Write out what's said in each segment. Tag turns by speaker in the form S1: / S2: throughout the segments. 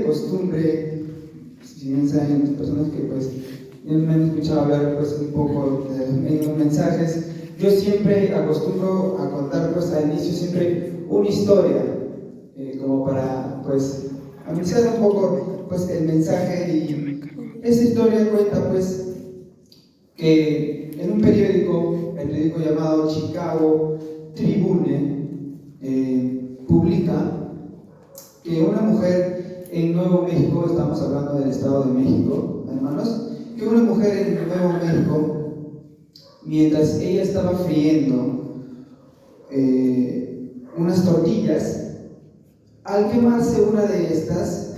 S1: Costumbre, si bien saben las personas que pues me han escuchado hablar pues un poco en los mensajes, yo siempre acostumbro a contar pues al inicio siempre una historia, como para pues amenizar un poco pues el mensaje. Y esta historia cuenta pues que en un periódico, el periódico llamado Chicago Tribune, publica que una mujer en Nuevo México, estamos hablando del Estado de México, hermanos, que una mujer en Nuevo México, mientras ella estaba friendo unas tortillas, al quemarse una de estas,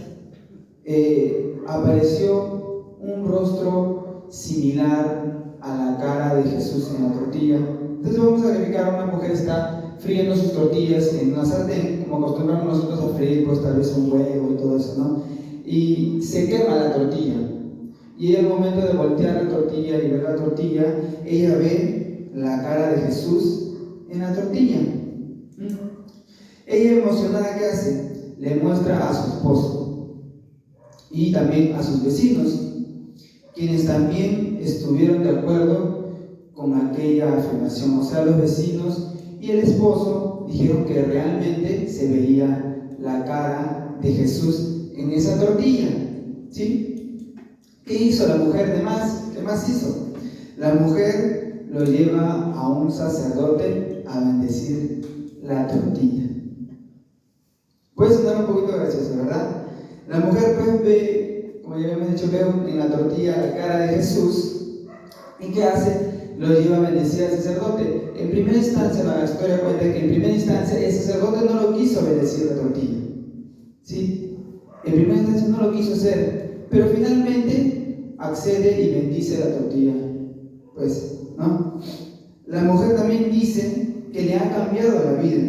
S1: apareció un rostro similar a la cara de Jesús en la tortilla. Entonces vamos a verificar, una mujer está friendo sus tortillas en una sartén, como acostumbramos nosotros a freír pues tal vez un huevo y todo eso, ¿no? Y se quema la tortilla. Y al momento de voltear la tortilla y ver la tortilla, ella ve la cara de Jesús en la tortilla. Ella, emocionada, ¿qué hace? Le muestra a su esposo y también a sus vecinos, quienes también estuvieron de acuerdo con aquella afirmación. O sea, los vecinos y el esposo dijeron que realmente se veía la cara de Jesús en esa tortilla. ¿Sí? ¿Qué hizo la mujer de más? ¿Qué más hizo? La mujer lo lleva a un sacerdote a bendecir la tortilla. Puede sonar un poquito gracioso, ¿verdad? La mujer pues ve, como ya habíamos dicho, ve en la tortilla la cara de Jesús. ¿Y qué hace? Lo lleva a bendecir al sacerdote. En primera instancia, la historia cuenta que en primera instancia el sacerdote no lo quiso bendecir la tortilla. ¿Sí? En primera instancia no lo quiso hacer, pero finalmente accede y bendice la tortilla. Pues, ¿no? La mujer también dice que le ha cambiado la vida.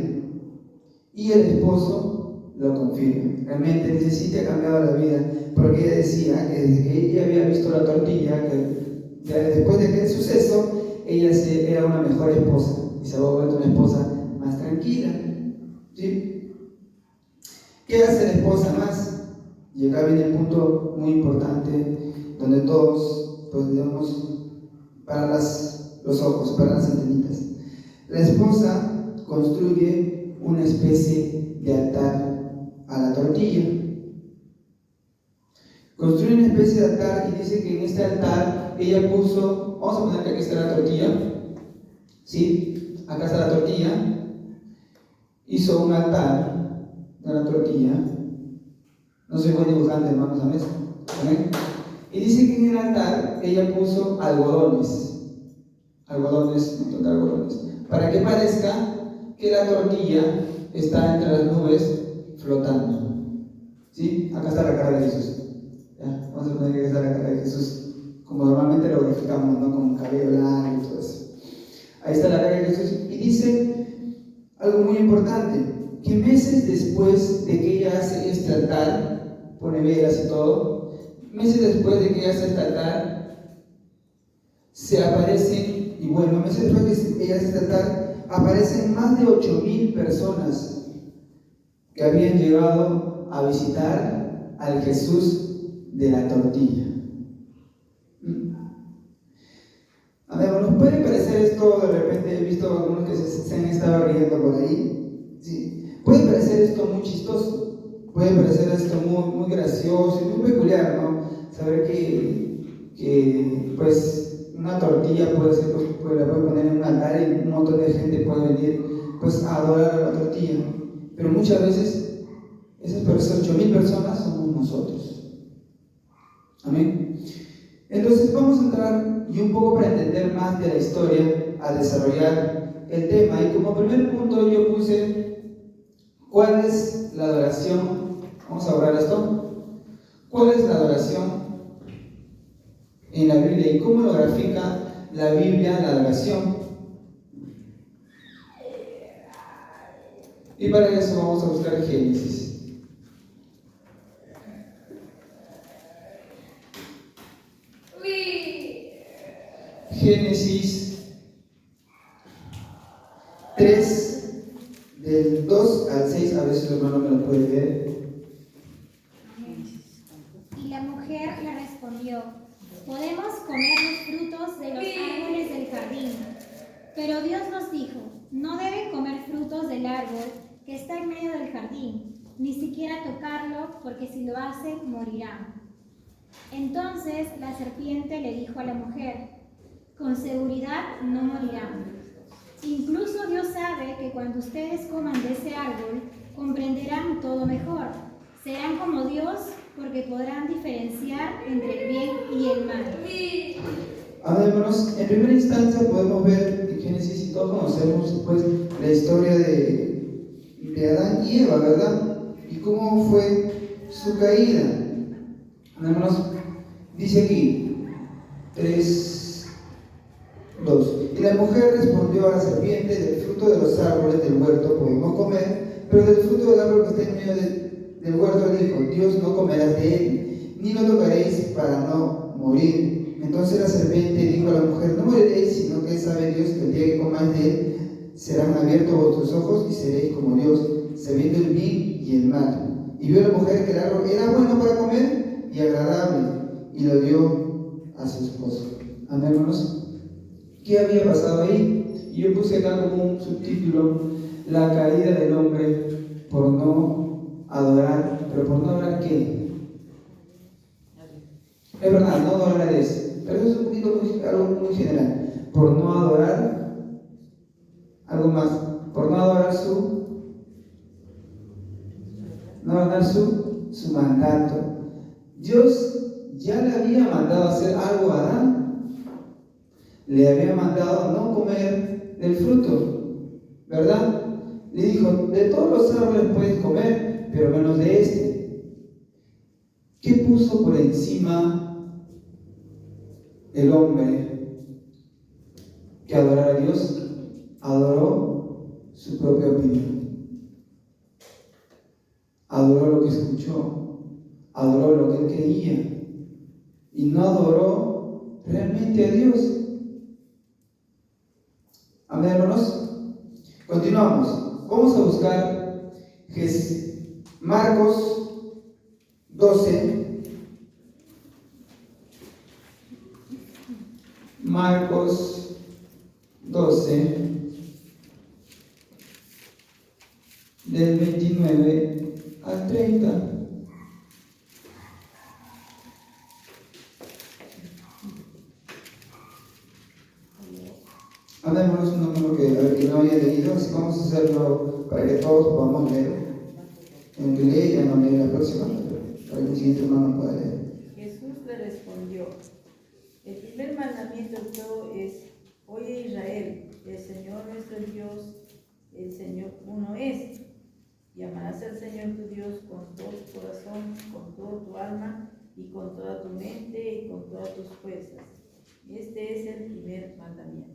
S1: Y el esposo lo confirma. Realmente dice, sí te ha cambiado la vida, porque ella decía que desde que ella había visto la tortilla, que después de aquel suceso, ella era una mejor esposa y se ha vuelto una esposa más tranquila. ¿Sí? ¿Qué hace la esposa más? Y acá viene el punto muy importante, donde todos, pues digamos, para los ojos, para las antenitas. La esposa construye una especie de altar a la tortilla. Construye una especie de altar y dice que en este altar ella puso, vamos a poner que aquí está la tortilla, ¿sí? Acá está la tortilla. Hizo un altar de la tortilla. No soy buen dibujante, hermanos, ¿amén? Y dice que en el altar ella puso algodones, un montón de algodones, para que parezca que la tortilla está entre las nubes flotando. ¿Sí? Acá está la cara de Jesús. ¿Ya? Vamos a poner que acá está la cara de Jesús, como normalmente lo graficamos, ¿no? Con cabello largo y todo eso. Ahí está la cara de Jesús. Y dice algo muy importante, que meses después de que ella hace este altar, pone velas y todo, meses después de que ella hace este altar, se aparecen, y bueno, meses después de que ella hace este altar, aparecen más de 8,000 personas que habían llegado a visitar al Jesús de la tortilla. A ver, ¿nos puede parecer esto? De repente he visto algunos que se han estado riendo por ahí. Sí. Puede parecer esto muy chistoso, puede parecer esto muy gracioso y muy peculiar, ¿no? Saber que pues una tortilla puede ser, pues, la puede poner en un altar y un montón de gente puede venir pues a adorar a la tortilla. Pero muchas veces esas 8,000 personas somos nosotros. Amén. Entonces vamos a entrar y un poco para entender más de la historia, a desarrollar el tema. Y como primer punto yo puse, ¿cuál es la adoración? Vamos a borrar esto. ¿Cuál es la adoración en la Biblia y cómo lo grafica la Biblia la adoración? Y para eso vamos a buscar Génesis. Génesis 3, del 2 al 6, a ver si el hermano me lo puede ver.
S2: la mujer le respondió: podemos comer los frutos de los árboles del jardín. Pero Dios nos dijo: no deben comer frutos del árbol que está en medio del jardín, ni siquiera tocarlo, porque si lo hacen, morirán. Entonces la serpiente le dijo a la mujer: con seguridad no morirán. Incluso Dios sabe que cuando ustedes coman de ese árbol, comprenderán todo mejor. Serán como Dios, porque podrán diferenciar entre el bien y el mal.
S1: Ahora, hermanos, en primera instancia podemos ver en Génesis, y todos conocemos pues la historia de Adán y Eva, ¿verdad? Y cómo fue su caída. Hermanos, dice aquí 3:2. Y la mujer respondió a la serpiente: del fruto de los árboles del huerto podemos comer, pero del fruto del árbol que está en medio del huerto dijo: Dios, no comerás de él, ni lo tocaréis para no morir. Entonces la serpiente dijo a la mujer: no moriréis, sino que sabe Dios que el día que comáis de él serán abiertos vuestros ojos y seréis como Dios, sabiendo el bien y el mal. Y vio la mujer que el árbol era bueno para comer y agradable, y lo dio a su esposo. Amén, hermanos. ¿Qué había pasado ahí? Y yo puse acá como un subtítulo: la caída del hombre por no adorar. ¿Pero por no adorar qué? Es verdad, no adorar a Dios, pero eso es un poquito algo muy general. Por no adorar algo más, por no adorar su mandato. Dios ya le había mandado hacer algo a Adán, le había mandado no comer del fruto, ¿verdad? Le dijo: de todos los árboles puedes comer, pero menos de este. ¿Qué puso por encima el hombre que adorara a Dios? Adoró su propia opinión, adoró lo que escuchó, adoró lo que él creía, y no adoró realmente a Dios. Amén, hermanos. Continuamos. Vamos a buscar Marcos 12. Marcos 12, del 29 al 30. Hablemoslo un número que no había leído, así vamos a hacerlo para que todos podamos leer. En que lee ya no lee la próxima, para que el siguiente hermano pueda leer.
S3: Jesús le respondió: el primer mandamiento de todo es: oye Israel, el Señor nuestro Dios, el Señor uno es. Y amarás al Señor tu Dios con todo tu corazón, con toda tu alma, y con toda tu mente, y con todas tus fuerzas. Este es el primer mandamiento.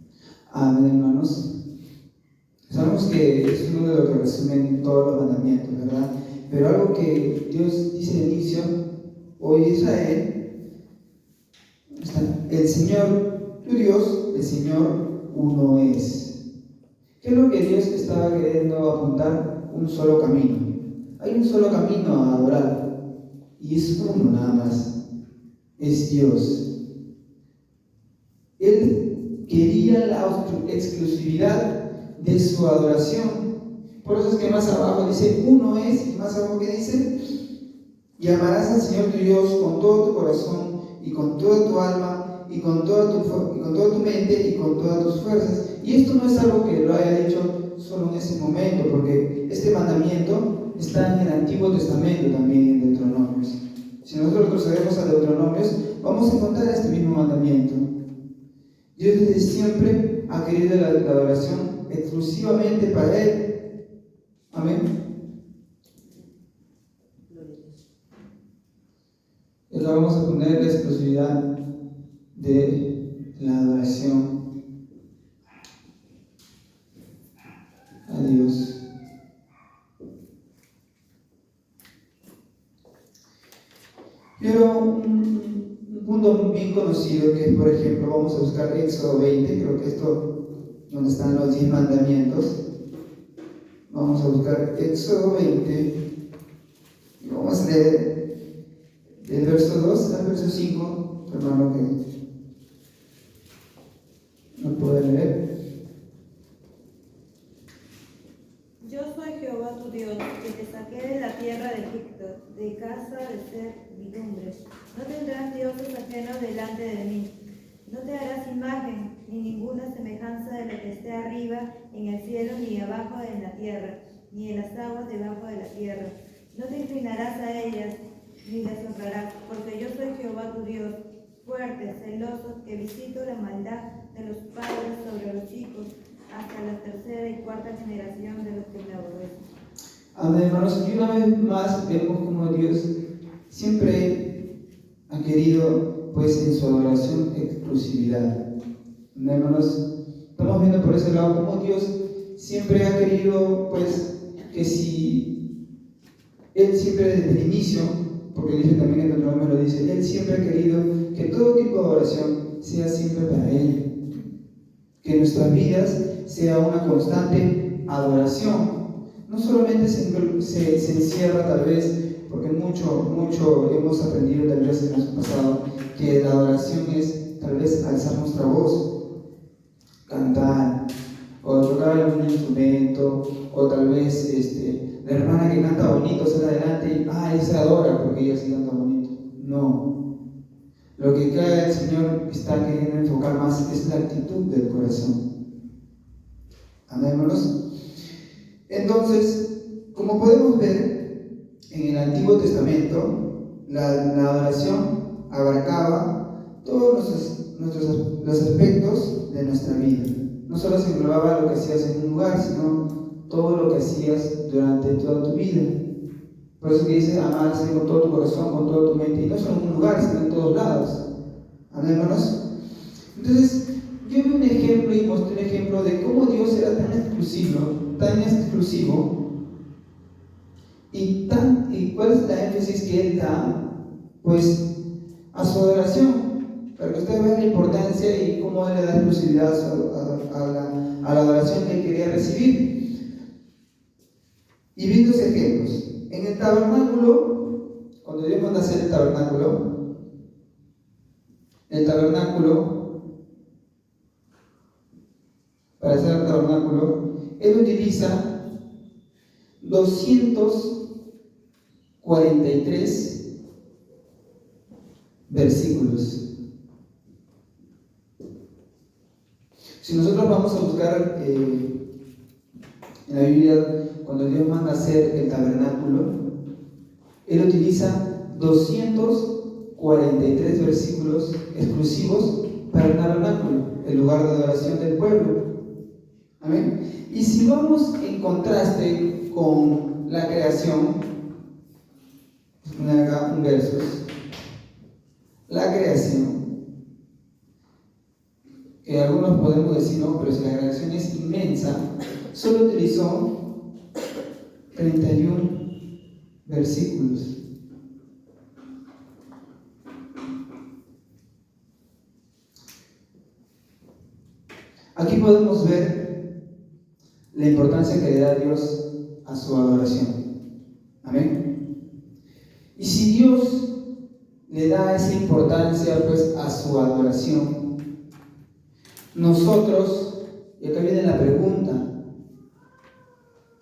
S1: Amén, hermanos. Sabemos que es uno de los que resumen todos los mandamientos, ¿verdad? Pero algo que Dios dice al inicio: oye Israel, el Señor tu Dios, el Señor uno es. ¿Qué es lo que Dios estaba queriendo apuntar? Un solo camino. Hay un solo camino a adorar, y es uno nada más: es Dios. Él quería la exclusividad de su adoración. Por eso es que más abajo dice uno es, y más abajo que dice: y amarás al Señor tu Dios con todo tu corazón, y con toda tu alma, y con toda tu mente, y con todas tus fuerzas. Y esto no es algo que lo haya dicho solo en ese momento, porque este mandamiento está en el Antiguo Testamento también, en Deuteronomios. Si nosotros procedemos a Deuteronomios, vamos a encontrar este mismo mandamiento. Dios desde siempre ha querido la adoración exclusivamente para Él. Amén. Y ahora vamos a poner la exclusividad de la adoración a Dios. Pero un punto bien conocido que es, por ejemplo, vamos a buscar Éxodo 20, creo que esto donde están los 10 mandamientos. Vamos a buscar Éxodo 20 y vamos a leer del verso 2 al verso 5, hermano, que no puede leer.
S3: Yo soy Jehová tu Dios, que te saqué de la tierra de Egipto, de casa de servidumbre. No tendrás dioses ajenos delante de mí. No te harás imagen, ni ninguna semejanza de lo que esté arriba en el cielo, ni abajo en la tierra, ni en las aguas debajo de la tierra. No te inclinarás a ellas, ni las honrarás, porque yo soy Jehová tu Dios, fuerte, celoso, que visito la maldad de los padres sobre los hijos, hasta la tercera y cuarta generación de los que me aborrecen.
S1: Amén, hermanos. Y una vez más vemos como Dios siempre ha querido, pues, en su adoración, exclusividad. Amén, hermanos. Estamos viendo por ese lado como Dios siempre ha querido, pues, que si Él siempre desde el inicio, porque dice también en el programa lo dice, Él siempre ha querido que todo tipo de adoración sea siempre para Él. Que nuestras vidas sea una constante adoración. No solamente se encierra tal vez, porque mucho hemos aprendido tal vez en nuestro pasado, que la adoración es tal vez alzar nuestra voz, cantar, o tocar algún instrumento, o tal vez la hermana que canta bonito sale adelante y ella se adora porque ella sí canta bonito. No. Lo que cada el Señor está queriendo enfocar más es la actitud del corazón. Amén, hermanos. Entonces, como podemos ver en el Antiguo Testamento, la adoración abarcaba todos los aspectos de nuestra vida. No solo se englobaba lo que hacías en un lugar, sino todo lo que hacías durante toda tu vida. Por eso que dice amarse con todo tu corazón, con toda tu mente, y no solo en un lugar, sino en todos lados. Amén, hermanos. Entonces, yo vi un ejemplo y mostré un ejemplo de cómo Dios era tan exclusivo, y cuál es la énfasis que Él da, pues, a su adoración, para que ustedes vean la importancia y cómo Él le da exclusividad a la adoración que Él quería recibir. Y vi dos ejemplos. En el tabernáculo, cuando Dios manda hacer el tabernáculo, para hacer el tabernáculo, Él utiliza 243 versículos. Si nosotros vamos a buscar en la Biblia, cuando Dios manda hacer el tabernáculo, Él utiliza 243 versículos exclusivos para el tabernáculo, el lugar de adoración del pueblo. Amén. Y si vamos en contraste con la creación, acá un verso, la creación, que algunos podemos decir, no, pero si la creación es inmensa, solo utilizó 31 versículos. Aquí podemos ver la importancia que le da Dios a su adoración. Amén. Y si Dios le da esa importancia, pues, a su adoración, nosotros, y acá viene la pregunta,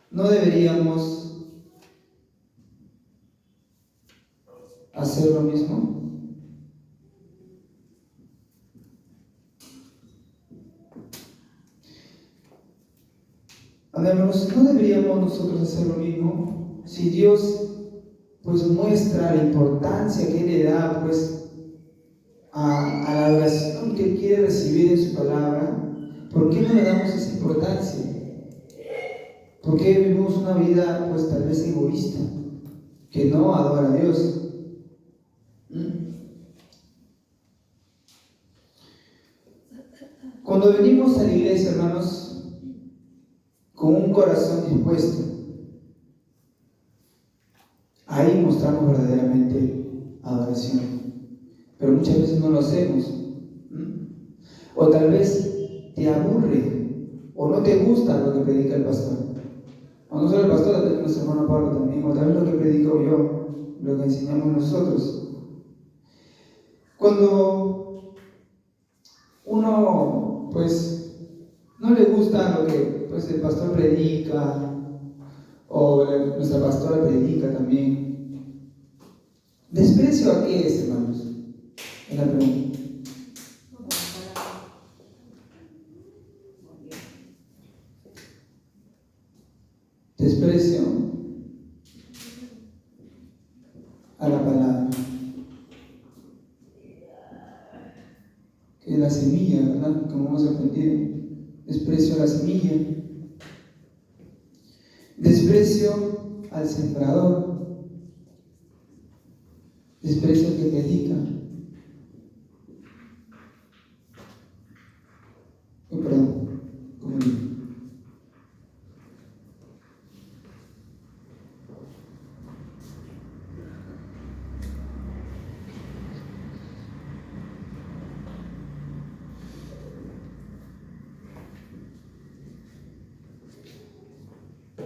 S1: ¿no deberíamos hacer lo mismo? Hermanos, ¿no deberíamos nosotros hacer lo mismo? Si Dios, pues, muestra la importancia que Él le da, pues, a la adoración que Él quiere recibir en su palabra, ¿por qué no le damos esa importancia? ¿Por qué vivimos una vida, pues, tal vez egoísta, que no adora a Dios? Cuando venimos a la iglesia, hermanos, con un corazón dispuesto, ahí mostramos verdaderamente adoración. Pero muchas veces no lo hacemos. O tal vez te aburre, o no te gusta lo que predica el pastor. O no solo el pastor, nuestro hermano Pablo también, o tal vez lo que predico yo, lo que enseñamos nosotros. Cuando uno, pues, no le gusta lo que pues, el pastor predica, o nuestra pastora predica también, ¿desprecio a qué es, hermanos? Es la pregunta. Desprecio a la palabra, que es la semilla, ¿verdad? Como hemos aprendido, desprecio a la semilla, desprecio al sembrador, desprecio al que predica. Perdón, ¿cómo digo?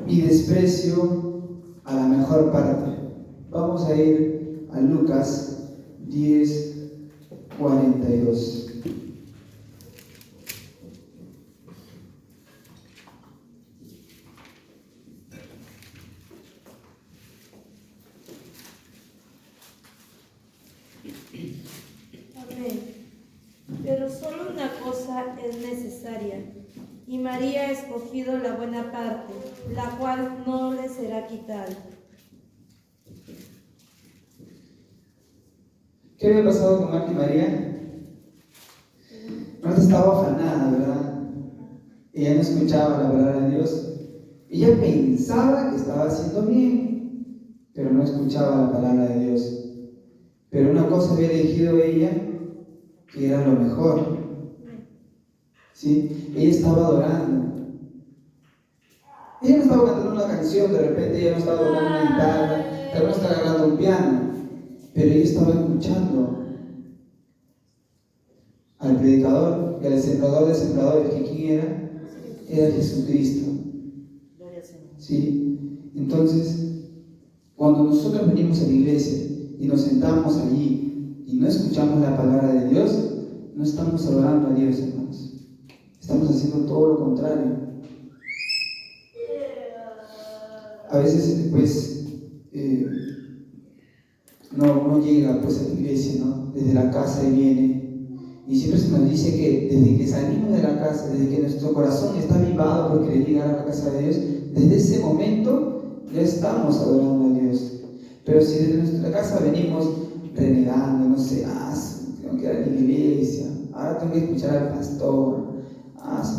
S1: Y desprecio a la mejor parte. Vamos a ir a Lucas 10:42.
S4: Amén. Pero solo una cosa es necesaria, y María ha escogido la buena parte, la cual no le será quitada.
S1: ¿Qué había pasado con Marta y María? Marta estaba afanada, ¿verdad? Ella no escuchaba la palabra de Dios. Ella pensaba que estaba haciendo bien, pero no escuchaba la palabra de Dios. Pero una cosa había elegido ella, que era lo mejor. ¿Sí? Ella estaba adorando. Ella no estaba cantando una canción, de repente ella no estaba tocando una guitarra, ella no estaba agarrando un piano, pero ella estaba escuchando al predicador y al sembrador de sembradores, que ¿quién era? Era Jesucristo. ¿Sí? Entonces, cuando nosotros venimos a la iglesia y nos sentamos allí y no escuchamos la palabra de Dios, no estamos adorando a Dios, hermanos. Estamos haciendo todo lo contrario. A veces, pues, no llega pues, a la iglesia, ¿no? Desde la casa y viene. Y siempre se nos dice que desde que salimos de la casa, desde que nuestro corazón está avivado por querer llegar a la casa de Dios, desde ese momento ya estamos adorando a Dios. Pero si desde nuestra casa venimos renegando, no sé, tengo que ir a la iglesia, ahora tengo que escuchar al pastor,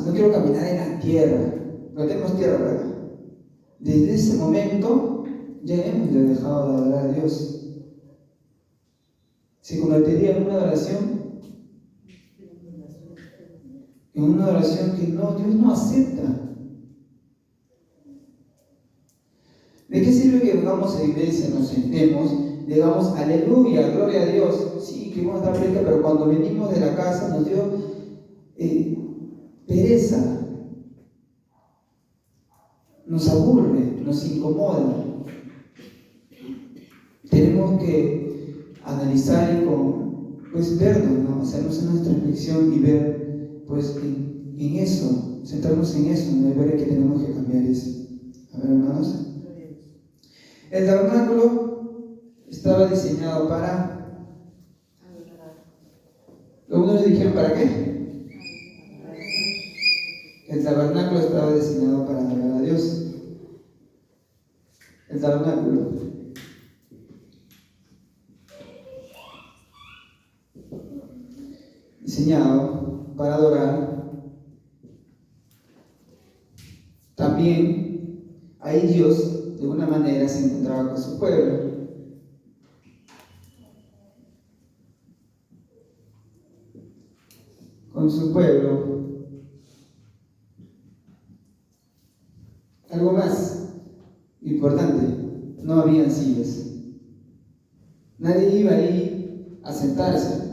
S1: no quiero caminar en la tierra, no tenemos tierra, ¿verdad? Desde ese momento ya hemos dejado de adorar a Dios. Se convertiría en una adoración que Dios no acepta. ¿De qué sirve que vengamos a la iglesia, nos sentemos, digamos aleluya, gloria a Dios? Sí, que vamos a dar predica, pero cuando venimos de la casa nos dio pereza, nos aburre, nos incomoda. Tenemos que analizar y pues vernos, ¿no? Hacernos una introspección y ver pues en eso, centrarnos en eso, ¿no? Y ver que tenemos que cambiar eso. A ver, hermanos. El tabernáculo estaba diseñado para... ¿Algunos le dijeron para qué? El tabernáculo estaba diseñado para adorar a Dios. El tabernáculo. Diseñado para adorar. También ahí Dios de una manera se encontraba con su pueblo. Con su pueblo. Algo más importante, no habían sillas. Nadie iba ahí a sentarse.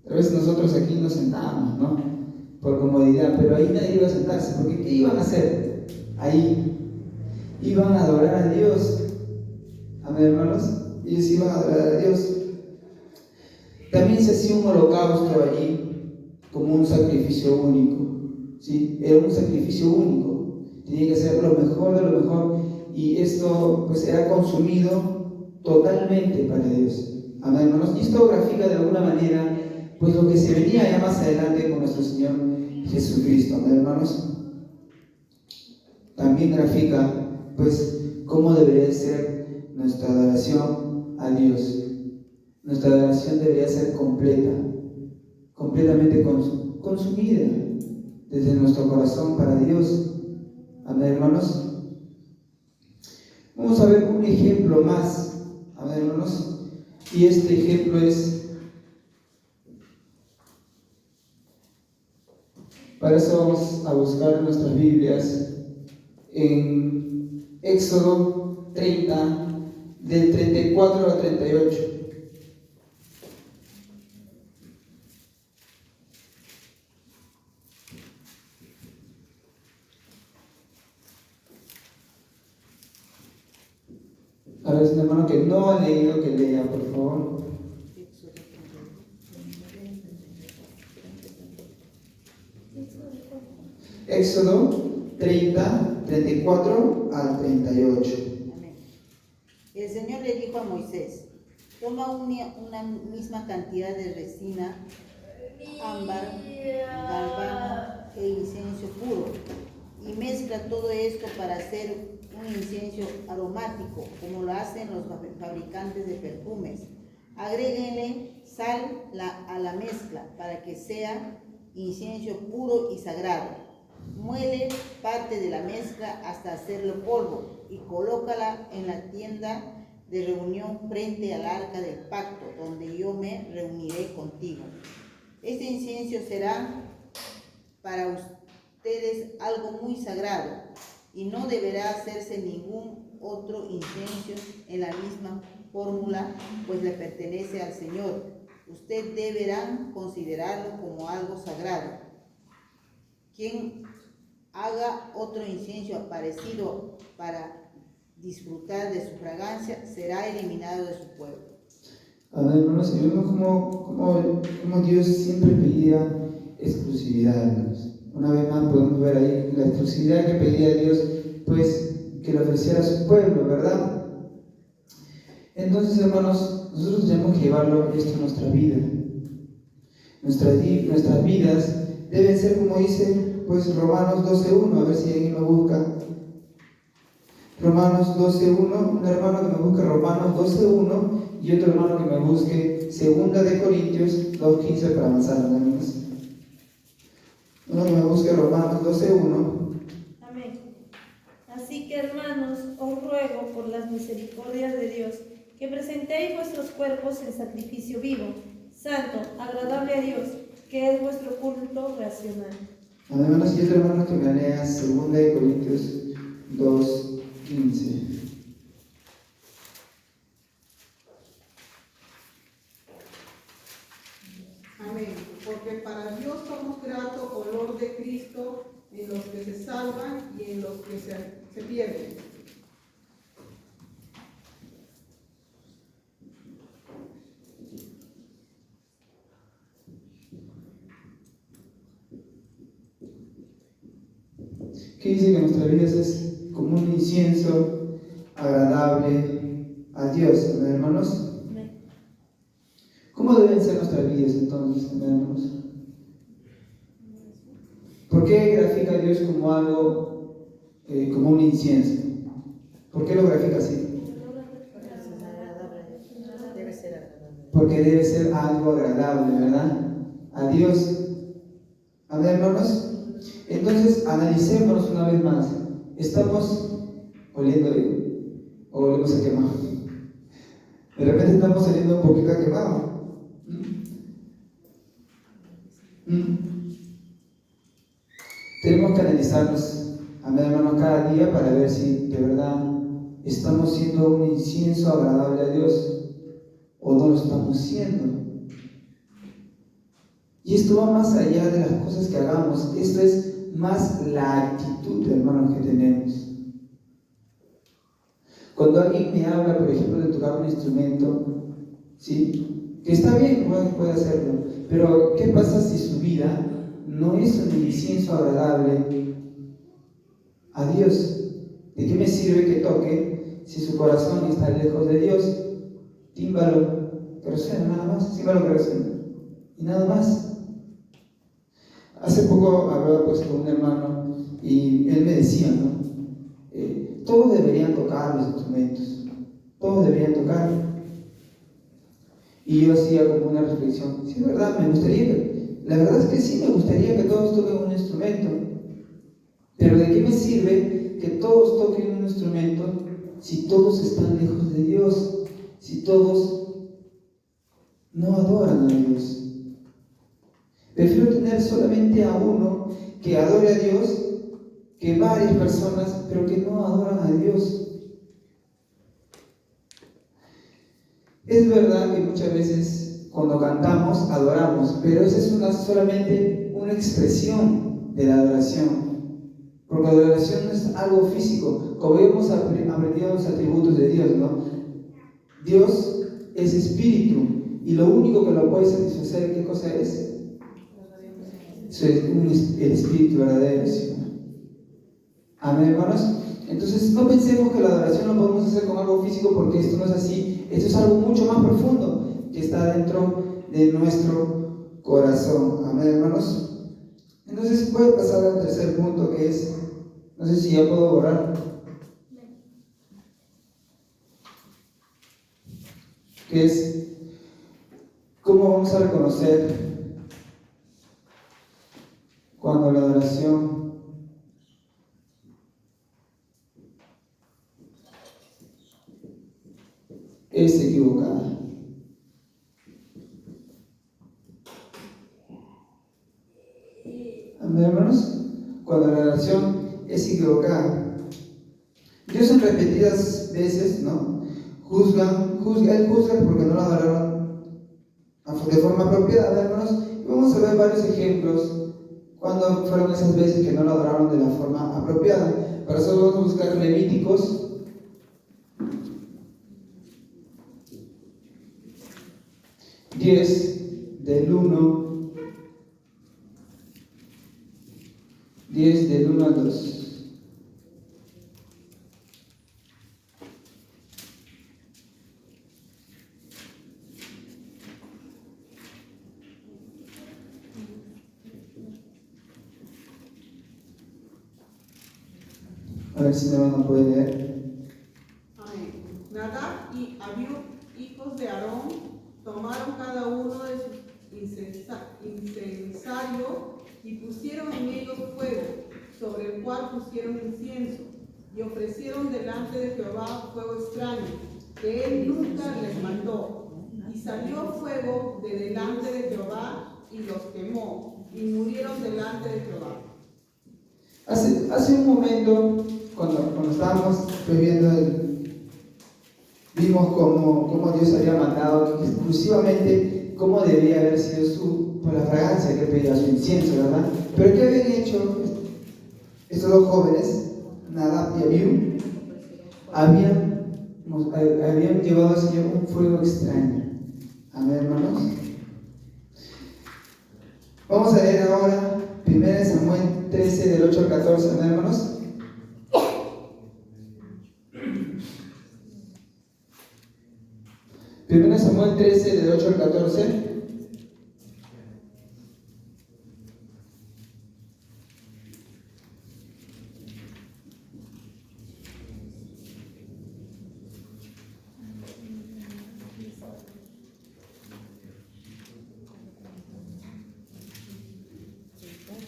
S1: Tal vez nosotros aquí nos sentábamos, ¿no? Por comodidad, pero ahí nadie iba a sentarse, porque ¿qué iban a hacer? Ahí iban a adorar a Dios. Amén, hermanos. Ellos iban a adorar a Dios. También se hacía un holocausto allí como un sacrificio único, ¿sí? Era un sacrificio único, tenía que ser lo mejor de lo mejor, y esto pues era consumido totalmente para Dios. Amén, hermanos. Y esto grafica de alguna manera pues lo que se venía ya más adelante con nuestro Señor Jesucristo. Amén, hermanos. También grafica pues cómo debería ser nuestra adoración a Dios. Nuestra adoración debería ser completa, completamente consumida desde nuestro corazón para Dios. Amén, hermanos. Vamos a ver un ejemplo más. Amén, hermanos. Y este ejemplo es, para eso vamos a buscar nuestras Biblias en Éxodo 30, del 34 al 38. A ver, si un hermano que no ha leído, que lea, por favor. Éxodo 30, 34 al 38.
S3: Amén. El Señor le dijo a Moisés: toma una misma cantidad de resina, ámbar, galvano e incienso puro, y mezcla todo esto para hacer un incienso aromático, como lo hacen los fabricantes de perfumes. Agréguenle sal a la mezcla para que sea incienso puro y sagrado. Muele parte de la mezcla hasta hacerlo polvo y colócala en la tienda de reunión frente al arca del pacto, donde yo me reuniré contigo. Este incienso será para ustedes algo muy sagrado, y no deberá hacerse ningún otro incienso en la misma fórmula, pues le pertenece al Señor. Ustedes deberán considerarlo como algo sagrado. Quien haga otro incienso parecido para disfrutar de su fragancia será eliminado de su pueblo.
S1: Amén, hermanos. Y vemos cómo Dios siempre pedía exclusividad, hermanos. Una vez más podemos ver ahí la exclusividad que pedía Dios, pues que le ofreciera a su pueblo, ¿verdad? Entonces, hermanos, nosotros tenemos que llevarlo esto a nuestra vida. Nuestras vidas deben ser como dice pues Romanos 12.1, a ver si alguien lo busca. Romanos 12.1, un hermano que me busque Romanos 12.1 y otro hermano que me busque 2 de Corintios 2.15 para avanzar, hermanos. Uno que me busque Romanos 12.1.
S4: Amén. Así que, hermanos, os ruego por las misericordias de Dios que presentéis vuestros cuerpos en sacrificio vivo, santo, agradable a Dios, que es vuestro culto racional.
S1: Amén, hermanos. Y otro hermano que me lea 2 de Corintios 2.15.
S5: Amén. Porque para Dios somos grato olor de Cristo en los que se salvan y en los que se pierden.
S1: Que dice que nuestras vidas es como un incienso agradable a Dios, ¿verdad, hermanos?
S4: Amén.
S1: ¿Cómo deben ser nuestras vidas entonces, hermanos? ¿Por qué grafica a Dios como algo, como un incienso? ¿Por qué lo grafica así?
S3: Debe ser agradable.
S1: Porque debe ser algo agradable, ¿verdad? A Dios. Amén, hermanos. Entonces, analicémonos una vez más. ¿Estamos oliendo bien o olemos a quemado? De repente estamos saliendo un poquito a quemado. Tenemos que analizarnos, amén, hermanos, cada día para ver si de verdad estamos siendo un incienso agradable a Dios o no lo estamos siendo. Y esto va más allá de las cosas que hagamos. Esto es más la actitud, hermanos, que tenemos. Cuando alguien me habla, por ejemplo, de tocar un instrumento, ¿sí? que está bien, puede hacerlo, pero ¿qué pasa si su vida no es un incienso agradable a Dios? ¿De qué me sirve que toque si su corazón está lejos de Dios? Tímbalo que resuena, nada más, tímbalo que resuena, y nada más. Hace poco hablaba pues con un hermano y él me decía, ¿no? Todos deberían tocar los instrumentos, todos deberían tocar. Y yo hacía como una reflexión, sí, es verdad, la verdad es que sí me gustaría que todos toquen un instrumento, pero ¿de qué me sirve que todos toquen un instrumento si todos están lejos de Dios, si todos no adoran a Dios? Prefiero tener solamente a uno que adore a Dios que varias personas, pero que no adoran a Dios. Es verdad que muchas veces cuando cantamos adoramos, pero esa es solamente una expresión de la adoración, porque la adoración no es algo físico, como hemos aprendido los atributos de Dios, ¿no? Dios es espíritu y lo único que lo puede satisfacer, ¿qué cosa es? El espíritu verdadero, ¿sí? Amén, hermanos. Entonces no pensemos que la adoración lo podemos hacer con algo físico, porque esto no es así. Esto es algo mucho más profundo que está dentro de nuestro corazón. Amén, hermanos. Entonces voy a pasar al tercer punto, que es, no sé si ya puedo orar, que es cómo vamos a reconocer cuando la adoración es equivocada. Amén, hermanos. Cuando la adoración es equivocada, Dios en repetidas veces, ¿no? Él juzga porque no la adoraron de forma apropiada, hermanos. Y vamos a ver varios ejemplos cuando fueron esas veces que no la adoraron de la forma apropiada. Para eso vamos a buscar Levíticos 10 del 1 al 2. A ver si mi hermano puede leer.
S5: Amén. Nadab y Abiú, hijos de Aarón, tomaron cada uno de sus incensarios y pusieron en ellos fuego, sobre el cual pusieron incienso, y ofrecieron delante de Jehová fuego extraño, que él nunca les mandó. Y salió fuego de delante de Jehová y los quemó, y murieron delante de Jehová.
S1: Hace un momento, cuando estábamos viendo vimos cómo Dios había mandado exclusivamente cómo debía haber sido por la fragancia que pedía su incienso, ¿verdad? Pero ¿qué habían hecho estos dos jóvenes, Nadab y Abiú? Habían llevado al Señor un fuego extraño. Amén, hermanos. Vamos a leer ahora 1 Samuel 13 del 8 al 14, amén, hermanos. Primero Samuel 13, del 8 al 14.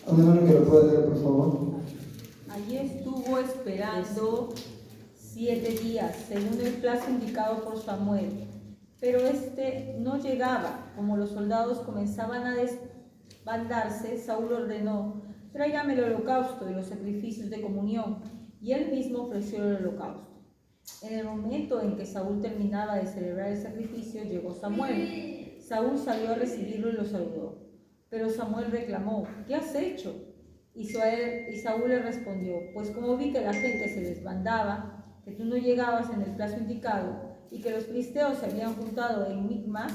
S1: A un hermano que lo pueda leer, por favor.
S3: Allí estuvo esperando 7 días, según el plazo indicado por Samuel. Pero este no llegaba. Como los soldados comenzaban a desbandarse, Saúl ordenó: tráigame el holocausto y los sacrificios de comunión. Y él mismo ofreció el holocausto. En el momento en que Saúl terminaba de celebrar el sacrificio, llegó Samuel. Saúl salió a recibirlo y lo saludó. Pero Samuel reclamó: ¿qué has hecho? Y Saúl le respondió: pues como vi que la gente se desbandaba, que tú no llegabas en el plazo indicado, y que los filisteos se habían juntado en Micmas,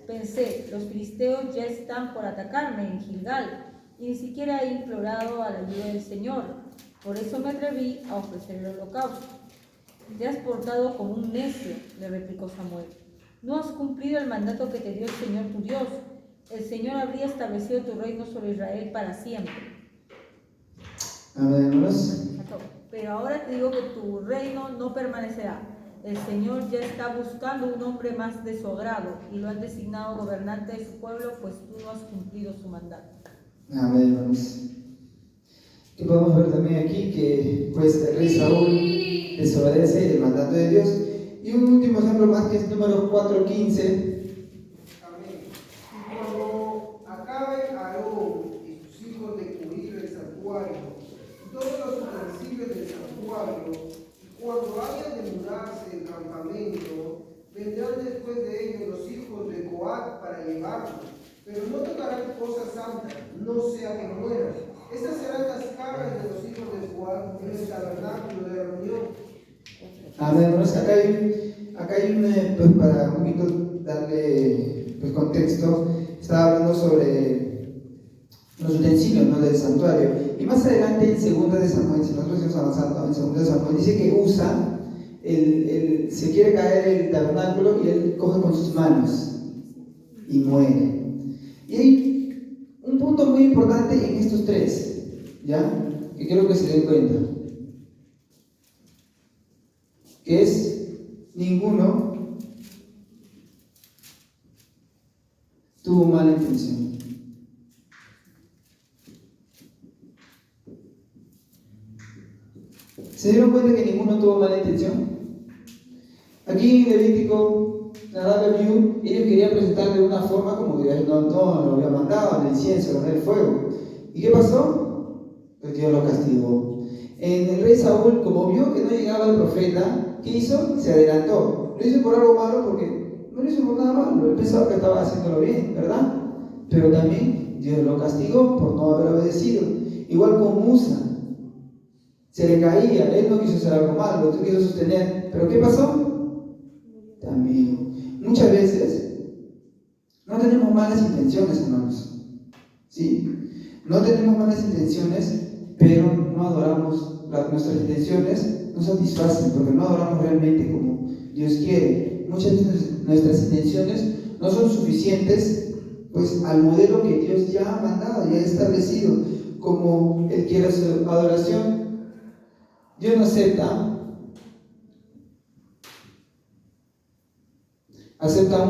S3: Pensé, los filisteos ya están por atacarme en Gilgal, y ni siquiera he implorado a la ayuda del Señor. Por eso me atreví a ofrecer el holocausto. Te has portado como un necio, le replicó Samuel. No has cumplido el mandato que te dio el Señor tu Dios. El Señor habría establecido tu reino sobre Israel para siempre.
S1: Amén, hermanos.
S3: Pero ahora te digo que tu reino no permanecerá. El Señor ya está buscando un hombre más de su agrado y lo han designado gobernante de su pueblo, pues tú no has cumplido su mandato.
S1: Amén, hermanos. Que podemos ver también aquí que pues el rey Saúl desobedece el mandato de Dios. Y un último ejemplo más, que es número 4:15.
S6: Amén. Y cuando acabe Aarón y sus hijos de cubrir el santuario y todos los utensilios del santuario, y cuando hayan de mudarse el campamento, vendrán después de ellos los hijos de Coat para llevarlo, pero no tocarán cosas santas, no sea que mueran. Estas serán las cabras de los hijos de Coat en el tabernáculo de reunión.
S1: Amén, hermanos. Acá hay pues para un poquito darle pues, contexto. Estaba hablando sobre los utensilios, ¿no?, del santuario. Y más adelante en 2 de Samuel, si nosotros estamos avanzando en 2 de Samuel, dice que Usa se quiere caer el tabernáculo y él coge con sus manos y muere. Y hay un punto muy importante en estos tres, ¿ya?, que quiero que se den cuenta, que es: ninguno tuvo mala intención. ¿Se dieron cuenta que ninguno tuvo mala intención? Aquí en Levítico, Nadab y Abiú, ellos querían presentar de una forma como que no lo había mandado, el incienso, el fuego. ¿Y qué pasó? Pues Dios lo castigó. En el rey Saúl, como vio que no llegaba el profeta, ¿qué hizo? Se adelantó. Lo hizo por algo malo, porque no lo hizo por nada malo. Él pensaba que estaba haciéndolo bien, ¿verdad? Pero también Dios lo castigó por no haber obedecido. Igual con Usa. Se le caía, él no quiso hacer algo malo, él quiso sostener. ¿Pero qué pasó? También. Muchas veces no tenemos malas intenciones, hermanos. ¿Sí? No tenemos malas intenciones, pero no adoramos. Nuestras intenciones no satisfacen porque no adoramos realmente como Dios quiere. Muchas veces nuestras intenciones no son suficientes pues al modelo que Dios ya ha mandado, ya ha establecido, como Él quiere su adoración. Dios no acepta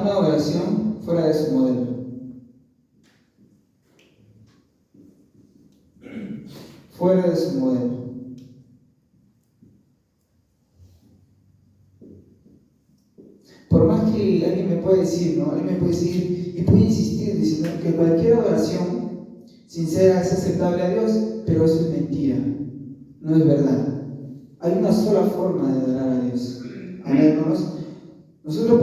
S1: una oración fuera de su modelo. Fuera de su modelo. Por más que alguien me pueda decir, ¿no? Alguien me puede decir y puede insistir diciendo que cualquier oración sincera es aceptable a Dios, pero eso es mentira, no es verdad. Hay una sola forma de adorar a Dios. Amén, hermanos. Nosotros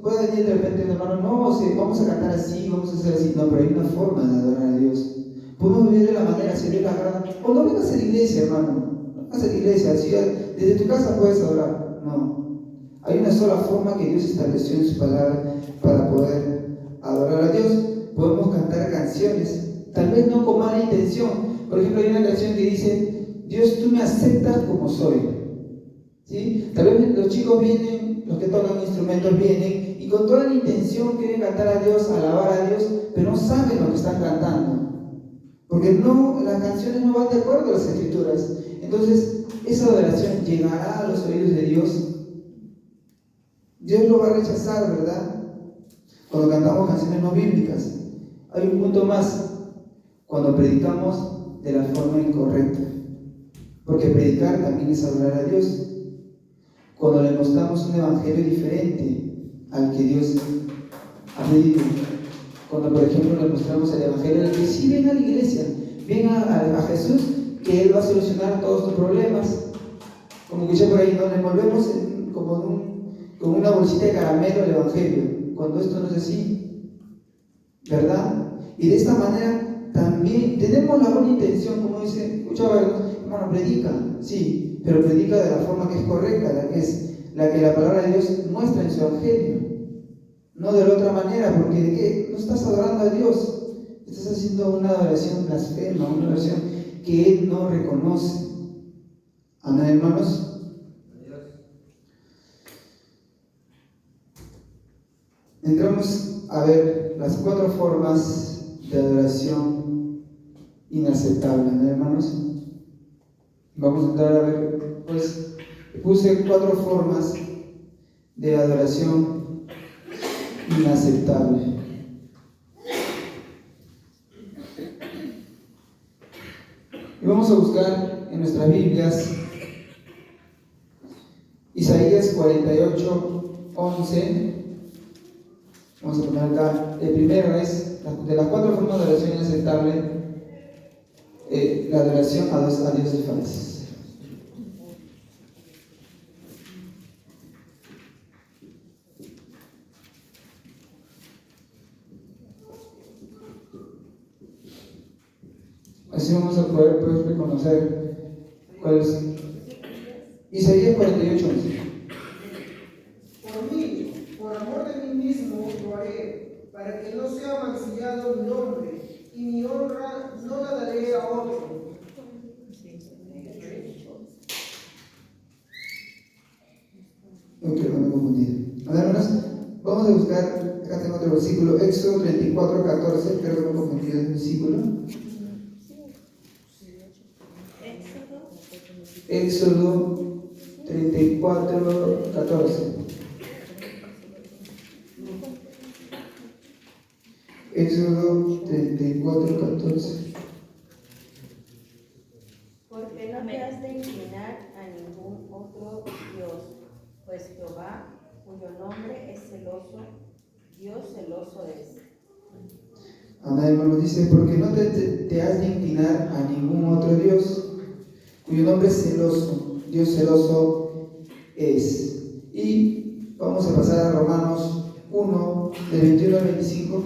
S1: puede decir de repente, hermano, no, vamos a cantar así, vamos a hacer así. No, pero hay una forma de adorar a Dios. Podemos vivir de la manera, si Dios la agrada. O no vengas a la iglesia, hermano. No vengas a la iglesia, así, desde tu casa puedes adorar. No. Hay una sola forma que Dios estableció en su palabra para poder adorar a Dios. Podemos cantar canciones, tal vez no con mala intención. Por ejemplo, hay una canción que dice: Dios, tú me aceptas como soy. ¿Sí? Tal vez los chicos vienen, los que tocan instrumentos vienen y con toda la intención quieren cantar a Dios, alabar a Dios, pero no saben lo que están cantando, porque las canciones no van de acuerdo a las escrituras. Entonces esa adoración llegará a los oídos de Dios. Dios lo va a rechazar, ¿verdad? Cuando cantamos canciones no bíblicas. Hay un punto más: cuando predicamos de la forma incorrecta, porque predicar también es adorar a Dios. Cuando le mostramos un evangelio diferente al que Dios ha pedido. Cuando, por ejemplo, le mostramos el evangelio de que sí, ven a la iglesia, ven a Jesús, que Él va a solucionar todos tus problemas. Como escuché por ahí, ¿no? Le envolvemos como una bolsita de caramelo el evangelio, cuando esto no es así, ¿verdad? Y de esta manera también tenemos la buena intención, como dice, escuchaba, hermano, predica, sí, pero predica de la forma que es correcta, la que la palabra de Dios muestra en su evangelio. no de la otra manera, porque ¿de qué? No estás adorando a Dios, estás haciendo una adoración blasfema, una adoración que Él no reconoce. Amén, hermanos. Entramos a ver las 4 formas de adoración inaceptable, amén, hermanos. Vamos a entrar a ver, pues puse 4 formas de adoración inaceptable. Y vamos a buscar en nuestras Biblias Isaías 48:11. Vamos a poner acá. El primero es, de las 4 formas de adoración inaceptable, la adoración a dioses falsos. Así vamos a poder pues, reconocer cuál es. Isaías 48:11.
S6: Por mí, por amor de mí mismo lo haré, para que no sea mancillado mi nombre, y mi honra no la daré a otro.
S1: Ok, no me confundí. Hermanos, vamos a buscar, acá tengo otro versículo, Éxodo 34:14, creo que me he confundido el versículo. Éxodo 34:14. Éxodo 34:14.
S3: Porque no te has de inclinar a ningún otro Dios, pues Jehová, cuyo nombre es celoso, Dios celoso es.
S1: Amén, hermanos, dice, porque no te has de inclinar a ningún otro Dios, cuyo nombre es celoso, Dios celoso es. Y vamos a pasar a Romanos 1, de 21 al 25.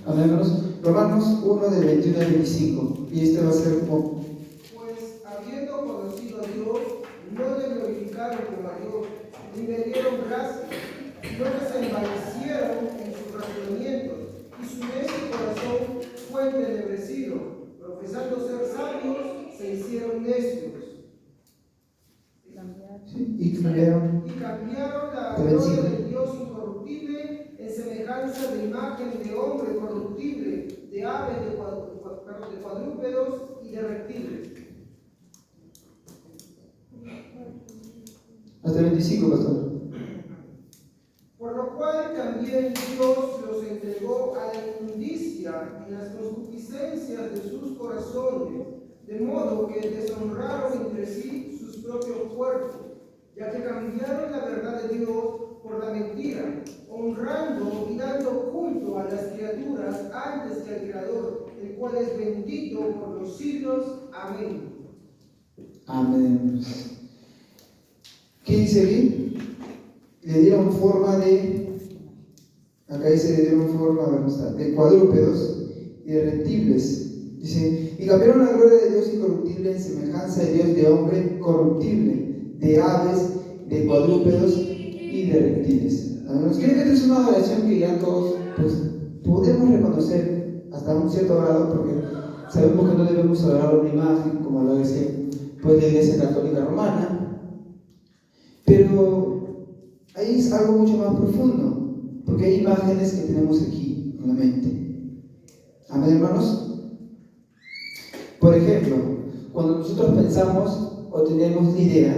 S1: Amén, hermanos. Romanos 1, de 21 al 25. Y este va a ser como.
S6: Pues habiendo conocido a Dios, no le glorificaron como a Dios, ni le dieron gracia, sino que se envanecieron en sus razonamientos, y su necio corazón fue entenebrecido. Profesando ser sabios, se hicieron necios.
S1: Sí, y cambiaron.
S6: Y cambiaron la gloria del Dios incorruptible en semejanza de imagen de hombre corruptible, de aves, de cuadrúpedos y de reptiles.
S1: Hasta el 25, pastor.
S6: Por lo cual también Dios los entregó a la inmundicia y las concupiscencias de sus corazones, de modo que deshonraron entre sí sus propios cuerpos, ya que cambiaron la verdad de Dios por la mentira, honrando y dando culto a las criaturas antes que al Creador, el cual es bendito por los siglos. Amén.
S1: Amén. ¿Qué dice aquí? Le dieron forma de. Acá dice le dieron forma, a ver, no está, de cuadrúpedos y de reptiles. Dice, y cambiaron la gloria de Dios incorruptible en semejanza de Dios de hombre corruptible, de aves, de cuadrúpedos y de reptiles. Creo que esta es una adoración que ya todos pues, podemos reconocer hasta un cierto grado, porque sabemos que no debemos adorar una imagen, como lo dice pues, la Iglesia Católica Romana, pero ahí es algo mucho más profundo, porque hay imágenes que tenemos aquí en la mente. Amén, hermanos. Por ejemplo, cuando nosotros pensamos o tenemos idea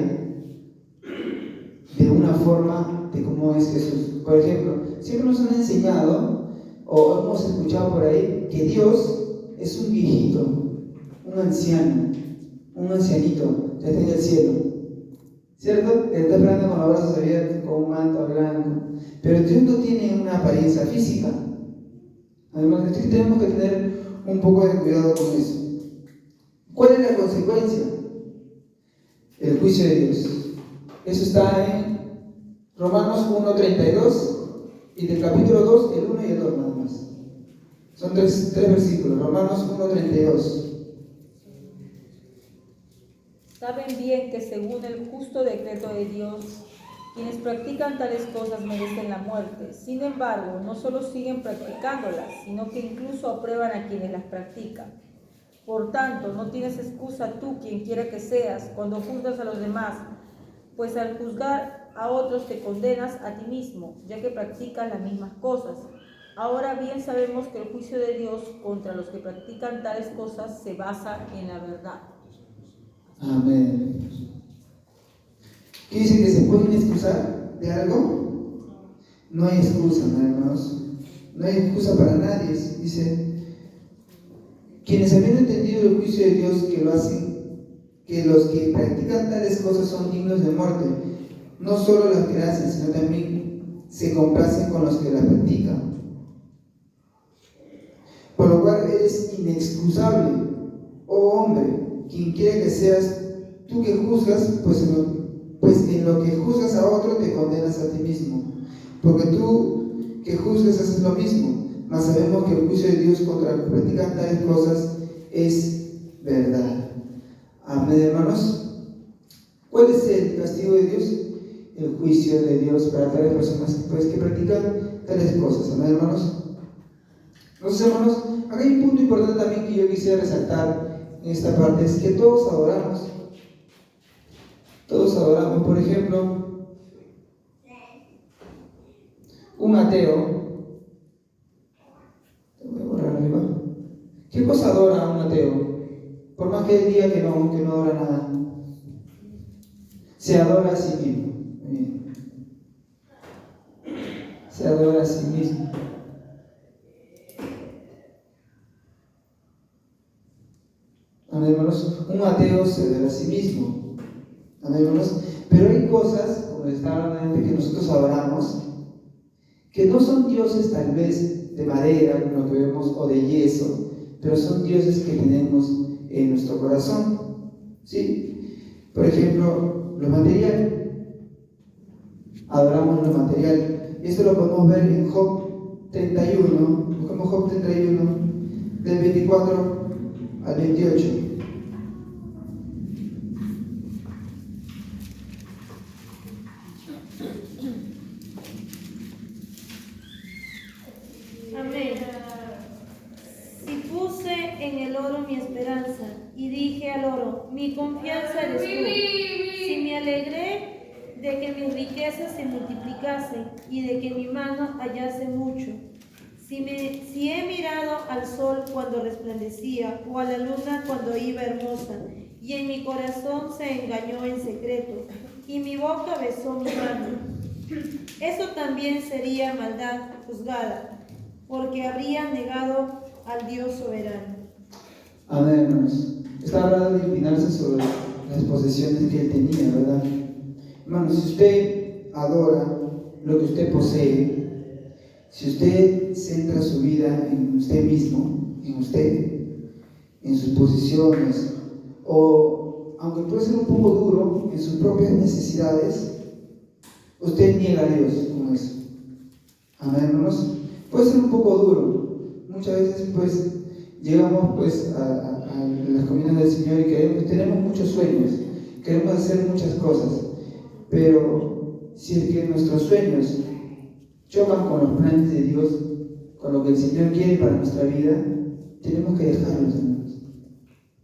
S1: de una forma de cómo es Jesús, por ejemplo, siempre nos han enseñado o hemos escuchado por ahí que Dios es un viejito, un anciano, un ancianito que está en el cielo, ¿cierto? Que está esperando con los brazos abiertos, con un manto blanco, pero Dios no tiene una apariencia física. Además, tenemos que tener un poco de cuidado con eso. ¿Cuál es la consecuencia? El juicio de Dios. Eso está en Romanos 1:32 y del capítulo 2, el 1 y el 2 nada más. Son tres versículos. Romanos 1:32.
S3: Saben bien que según el justo decreto de Dios, quienes practican tales cosas merecen la muerte. Sin embargo, no solo siguen practicándolas, sino que incluso aprueban a quienes las practican. Por tanto, no tienes excusa tú, quien quiera que seas, cuando juzgas a los demás, pues al juzgar a otros te condenas a ti mismo, ya que practicas las mismas cosas. Ahora bien sabemos que el juicio de Dios contra los que practican tales cosas se basa en la verdad.
S1: Amén. ¿Qué dice? ¿Que se pueden excusar de algo? No hay excusa, hermanos. No hay excusa para nadie. Dice, quienes habiendo entendido el juicio de Dios que lo hacen, que los que practican tales cosas son dignos de muerte, no solo las que hacen, sino también se complacen con los que las practican. Por lo cual eres inexcusable, oh hombre, quien quiera que seas, tú que juzgas, pues en lo que juzgas a otro te condenas a ti mismo, porque tú que juzgas haces lo mismo, mas sabemos que el juicio de Dios contra los que practican tales cosas es verdad. Amén, hermanos. ¿Cuál es el castigo de Dios? El juicio de Dios para tales personas que practican tales cosas. Amén, hermanos. Entonces, hermanos, acá hay un punto importante también que yo quisiera resaltar en esta parte, es que todos adoramos. Todos adoramos. Por ejemplo, un ateo, te voy a borrar arriba. ¿Qué cosa adora un ateo? Por más que él diga que no adora nada, se adora a sí mismo. Se adora a sí mismo. Amén, hermanos. Un ateo se adora a sí mismo. Amén, hermanos. Pero hay cosas, como estaba hablando antes, que nosotros adoramos, que no son dioses tal vez de madera, como lo que vemos, o de yeso, pero son dioses que tenemos en nuestro corazón. ¿Sí? Por ejemplo, lo material. Adoramos lo material. Esto lo podemos ver en Job 31. Buscamos Job 31, del 24 al 28.
S4: Amén. Si puse en el oro mi esperanza y dije al oro, mi confianza eres tú. Si me alegré de que mis riquezas se multiplicasen y de que mi mano hallase mucho. Si he mirado al sol cuando resplandecía o a la luna cuando iba hermosa, y en mi corazón se engañó en secreto, y mi boca besó mi mano, eso también sería maldad juzgada, porque habría negado al Dios soberano.
S1: Amén, hermanos. Estaba hablando de inclinarse sobre las posesiones que él tenía, ¿verdad? Hermanos, si usted adora lo que usted posee, si usted centra su vida en usted mismo, en usted, en sus posiciones, o aunque puede ser un poco duro, en sus propias necesidades, usted niega a Dios con eso. Amén, hermanos. Puede ser un poco duro. Muchas veces pues llegamos pues a las caminos del Señor y tenemos muchos sueños, queremos hacer muchas cosas, pero si es que nuestros sueños chocan con los planes de Dios, con lo que el Señor quiere para nuestra vida, tenemos que dejarlos, hermanos.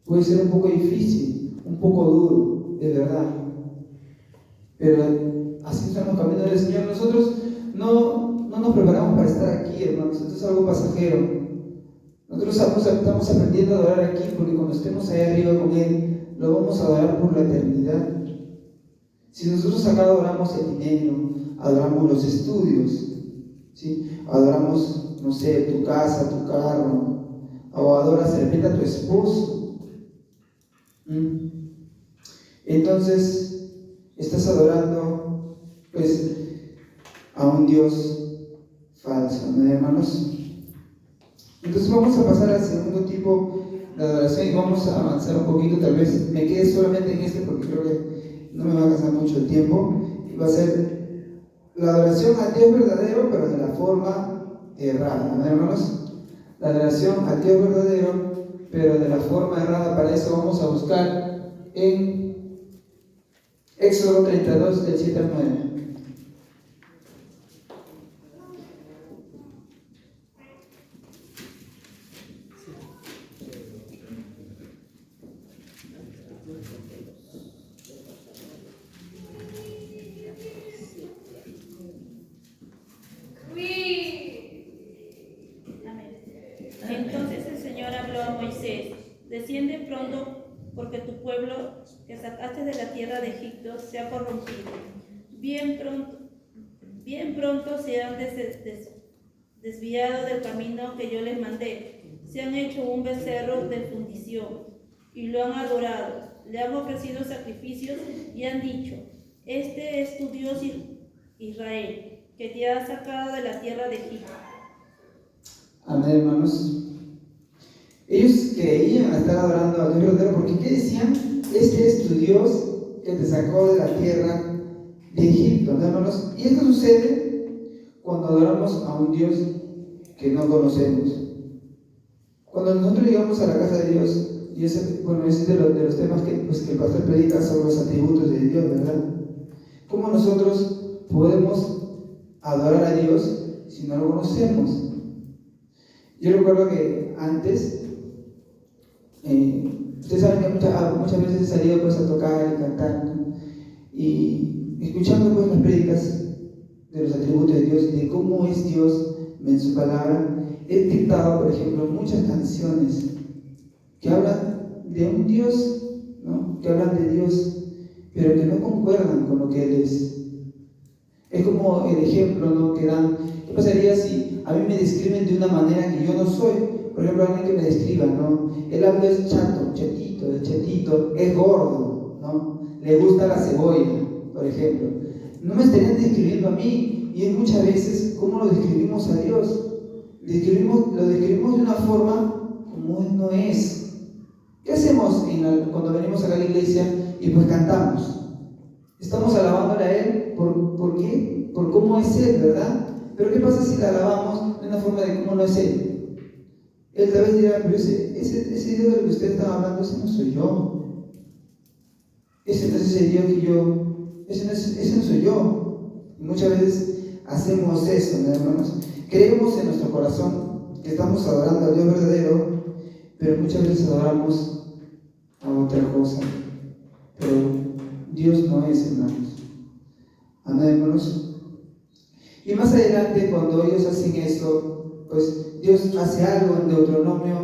S1: Puede ser un poco difícil, un poco duro, de verdad, pero así estamos caminando del Señor. Nosotros no nos preparamos para estar aquí, hermanos. Esto es algo pasajero. Nosotros estamos aprendiendo a adorar aquí, porque cuando estemos ahí arriba con Él, lo vamos a adorar por la eternidad. Si nosotros acá adoramos el dinero, adoramos los estudios, ¿sí? Adoramos, no sé, tu casa, tu carro, o adoras de repente a tu esposo, entonces estás adorando pues a un Dios falso, ¿no, hermanos? Entonces vamos a pasar al segundo tipo de adoración y vamos a avanzar un poquito. Tal vez me quede solamente en este porque creo que no me va a gastar mucho el tiempo, y va a ser la adoración a Dios verdadero, pero de la forma errada. ¿No, hermanos? La adoración a Dios verdadero, pero de la forma errada. Para eso vamos a buscar en Éxodo 32, del 7 al 9.
S4: Entonces el Señor habló a Moisés: desciende pronto, porque tu pueblo que sacaste de la tierra de Egipto se ha corrompido. Bien pronto se han desviado del camino que yo les mandé. Se han hecho un becerro de fundición y lo han adorado. Le han ofrecido sacrificios y han dicho: este es tu Dios Israel, que te ha sacado de la tierra de Egipto.
S1: Amén, hermanos. Ellos creían estar adorando a Dios verdadero, porque ¿qué decían? Este es tu Dios que te sacó de la tierra de Egipto, ¿no, hermanos? Y esto sucede cuando adoramos a un Dios que no conocemos. Cuando nosotros llegamos a la casa de Dios, y ese es de los temas que el pastor predica sobre los atributos de Dios, ¿verdad? ¿Cómo nosotros podemos adorar a Dios si no lo conocemos? Yo recuerdo que antes, ustedes saben que muchas veces he salido pues a tocar y cantar, ¿no? Y escuchando pues las prédicas de los atributos de Dios y de cómo es Dios en su palabra, he dictado, por ejemplo, muchas canciones que hablan de un Dios, ¿no? Que hablan de Dios, pero que no concuerdan con lo que Él es. Es como el ejemplo, ¿no?, que dan. ¿Qué pasaría si a mí me describen de una manera que yo no soy? Por ejemplo, alguien que me describa, ¿no? Él habla es chato, chatito, es gordo, ¿no? Le gusta la cebolla, por ejemplo. No me estarían describiendo a mí, y es muchas veces cómo lo describimos a Dios. Lo describimos de una forma como Él no es. ¿Qué hacemos cuando venimos acá a la iglesia y pues cantamos? Estamos alabándole a Él, ¿por qué? Por cómo es Él, ¿verdad? Pero ¿qué pasa si la alabamos de una forma de cómo no es Él? Él tal vez dirá: pero ese Dios del que usted está hablando, ese no soy yo. Ese no es ese Dios que yo, ese no soy yo. Y muchas veces hacemos eso, ¿no, hermanos? Creemos en nuestro corazón que estamos adorando al Dios verdadero, pero muchas veces adoramos a otra cosa. Pero Dios no es, hermanos. Amén, hermanos. Y más adelante, cuando ellos hacen eso, pues Dios hace algo en Deuteronomio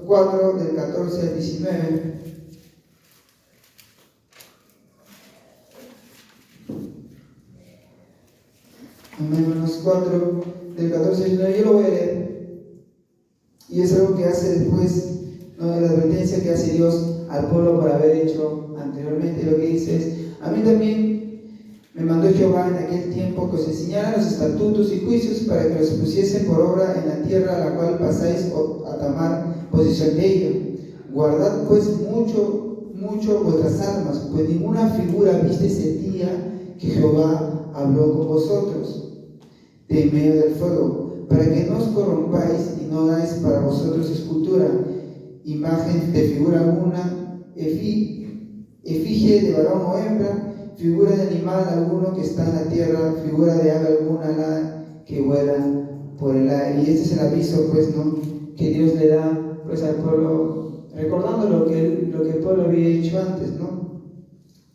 S1: 4, del 14 al 19. Amén, hermanos. 4, del 14 al 19. Yo lo voy a leer. Y es algo que hace después, ¿no?, de la advertencia que hace Dios al pueblo por haber hecho anteriormente. Lo que dice es: a mí también me mandó Jehová en aquel tiempo que os enseñara los estatutos y juicios, para que los pusiesen por obra en la tierra a la cual pasáis a tomar posesión de ella. Guardad pues mucho vuestras almas, pues ninguna figura visteis el día que Jehová habló con vosotros de en medio del fuego, para que no os corrompáis y no hagáis para vosotros escultura, imagen de figura alguna, efigie de varón o hembra, figura de animal alguno que está en la tierra, figura de ave alguna alada que vuela por el aire. Y este es el aviso, pues, ¿no?, que Dios le da pues al pueblo, recordando lo que el pueblo había hecho antes, ¿no?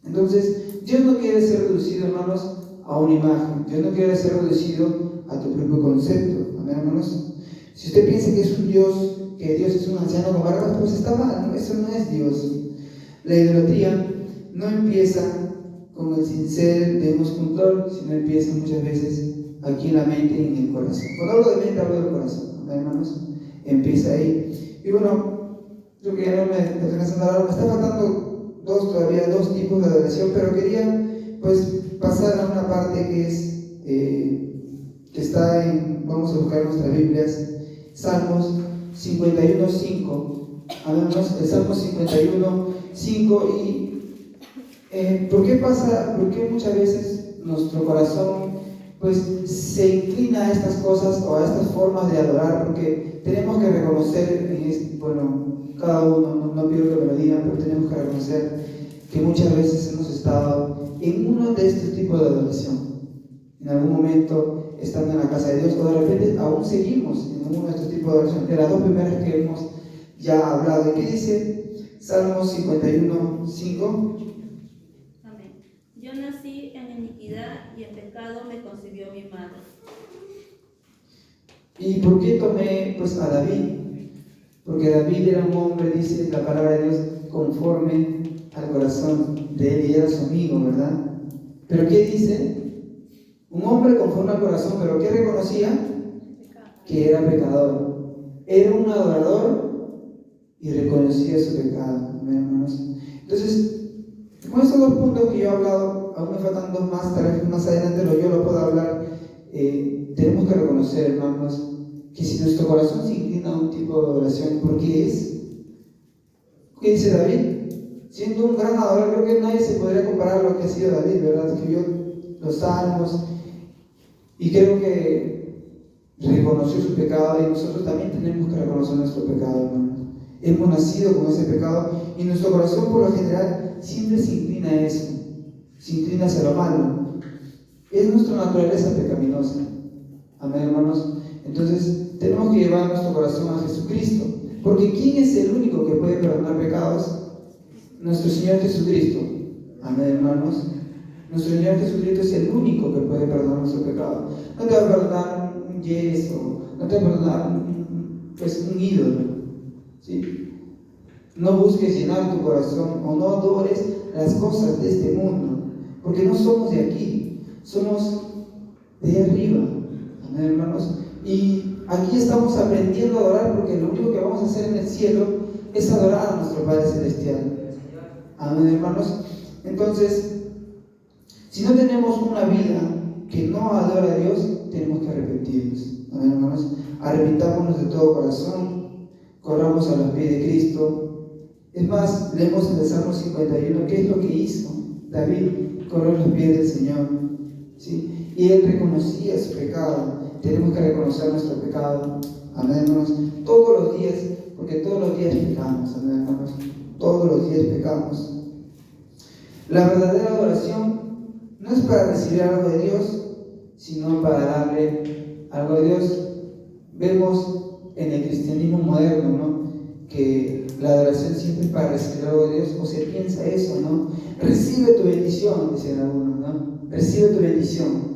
S1: Entonces, Dios no quiere ser reducido, hermanos, a una imagen. Dios no quiere ser reducido a tu propio concepto. Amén, hermanos. Si usted piensa que es un Dios, que Dios es un anciano con barbas, pues está mal, ¿no? Eso no es Dios. La idolatría no empieza con el cincel de un escultor, sino empieza muchas veces aquí en la mente y en el corazón. Cuando hablo de mente, hablo del corazón, ¿no, hermanos? Empieza ahí. Y bueno, yo que ya no me está faltando dos tipos de adoración, pero quería pues pasar a una parte que es que está en, vamos a buscar nuestras Biblias, Salmos 51:5. Hablamos el Salmo 51:5, y ¿Por qué pasa? ¿Por qué muchas veces nuestro corazón pues se inclina a estas cosas o a estas formas de adorar? Porque tenemos que reconocer, bueno, cada uno, no pido que me lo digan, pero tenemos que reconocer que muchas veces hemos estado en uno de estos tipos de adoración. En algún momento estando en la casa de Dios, o de repente aún seguimos en uno de estos tipos de adoración. De las dos primeras que hemos ya hablado. ¿Qué dice Salmos 51, 5?
S4: Amén. Yo nací en iniquidad y en pecado me concibió mi madre.
S1: ¿Y por qué tomé pues a David? Porque David era un hombre, dice la palabra de Dios, conforme al corazón de él, y era su amigo, ¿verdad? Pero ¿qué dice? Un hombre conforme al corazón, pero ¿qué reconocía? Que era pecador. Era un adorador y reconocía su pecado, hermanos. Entonces, con estos dos puntos que yo he hablado, aún me faltan dos más, tal vez más adelante yo lo puedo hablar. Tenemos que reconocer, hermanos, que si nuestro corazón se inclina a un tipo de adoración, ¿por qué es? ¿Qué dice David? Siendo un gran adorador, creo que nadie se podría comparar a lo que ha sido David, ¿verdad? Escribió los salmos y creo que reconoció su pecado, y nosotros también tenemos que reconocer nuestro pecado, hermanos. Hemos nacido con ese pecado y nuestro corazón por lo general siempre se inclina a eso, se inclina hacia lo malo. Es nuestra naturaleza pecaminosa. Amén, hermanos. Entonces tenemos que llevar nuestro corazón a Jesucristo, porque ¿quién es el único que puede perdonar pecados? Nuestro Señor Jesucristo. Amén, hermanos. Nuestro Señor Jesucristo es el único que puede perdonar nuestro pecado. No te va a perdonar un yeso, no te va a perdonar un ídolo, ¿sí? No busques llenar tu corazón o no adores las cosas de este mundo, porque no somos de aquí, somos de arriba. Amén, hermanos. Y aquí estamos aprendiendo a adorar, porque lo único que vamos a hacer en el cielo es adorar a nuestro Padre Celestial. Amén, hermanos. Entonces, si no tenemos una vida que no adora a Dios, tenemos que arrepentirnos. Amén, hermanos. Arrepentámonos de todo corazón, corramos a los pies de Cristo. Es más, leemos en el Salmo 51 qué es lo que hizo David. Corrió a los pies del Señor, ¿sí? Y él reconocía su pecado. Tenemos que reconocer nuestro pecado. Amén, hermanos. Todos los días, porque todos los días pecamos. Amén, hermanos. Todos los días pecamos. La verdadera adoración no es para recibir algo de Dios, sino para darle algo a Dios. Vemos en el cristianismo moderno, ¿no?, que la adoración siempre es para recibir algo de Dios, o se piensa eso, ¿no? Recibe tu bendición, dicen algunos, ¿no? Recibe tu bendición.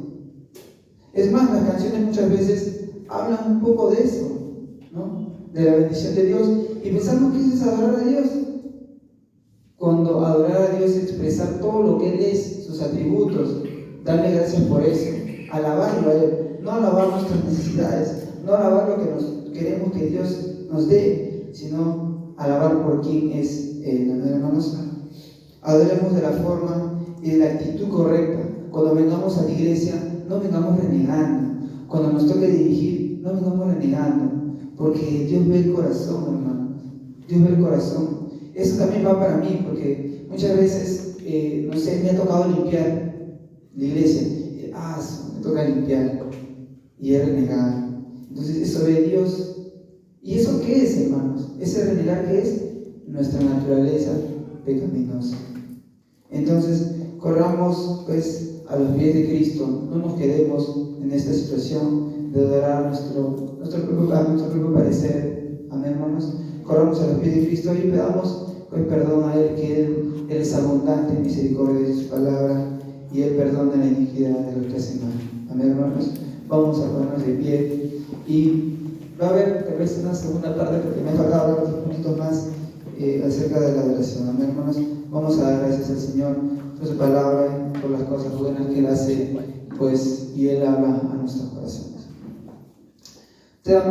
S1: Es más, las canciones muchas veces hablan un poco de eso, ¿no?, de la bendición de Dios, y pensamos que eso es adorar a Dios. Cuando adorar a Dios es expresar todo lo que Él es, sus atributos, darle gracias por eso, alabarlo a Él, no alabar nuestras necesidades, no alabar lo que queremos que Dios nos dé, sino alabar por quién es Él. Hermanos, adoremos de la forma y de la actitud correcta. Cuando vengamos a la iglesia, no vengamos renegando. Cuando nos toque dirigir, no vengamos renegando, porque Dios ve el corazón, hermano. Dios ve el corazón. Eso también va para mí, porque muchas veces, no sé, me ha tocado limpiar la iglesia. Me toca limpiar y he renegado. Entonces eso ve Dios. ¿Y eso qué es, hermanos? Ese renegar, ¿qué es? Nuestra naturaleza pecaminosa. Entonces corramos pues a los pies de Cristo. No nos quedemos en esta situación de adorar nuestro propio parecer. Amén, hermanos. Corramos a los pies de Cristo y pedamos pues perdón a Él, que Él es abundante en misericordia de su palabra, y Él perdona la iniquidad de los que hacen mal. Amén, hermanos. Vamos a ponernos de pie, y va a haber tal vez una segunda parte, porque me ha faltado hablar unos puntos más acerca de la adoración. Amén, hermanos. Vamos a dar gracias al Señor por su palabra, por las cosas buenas que Él hace, pues, y Él habla a nuestros corazones. Te damos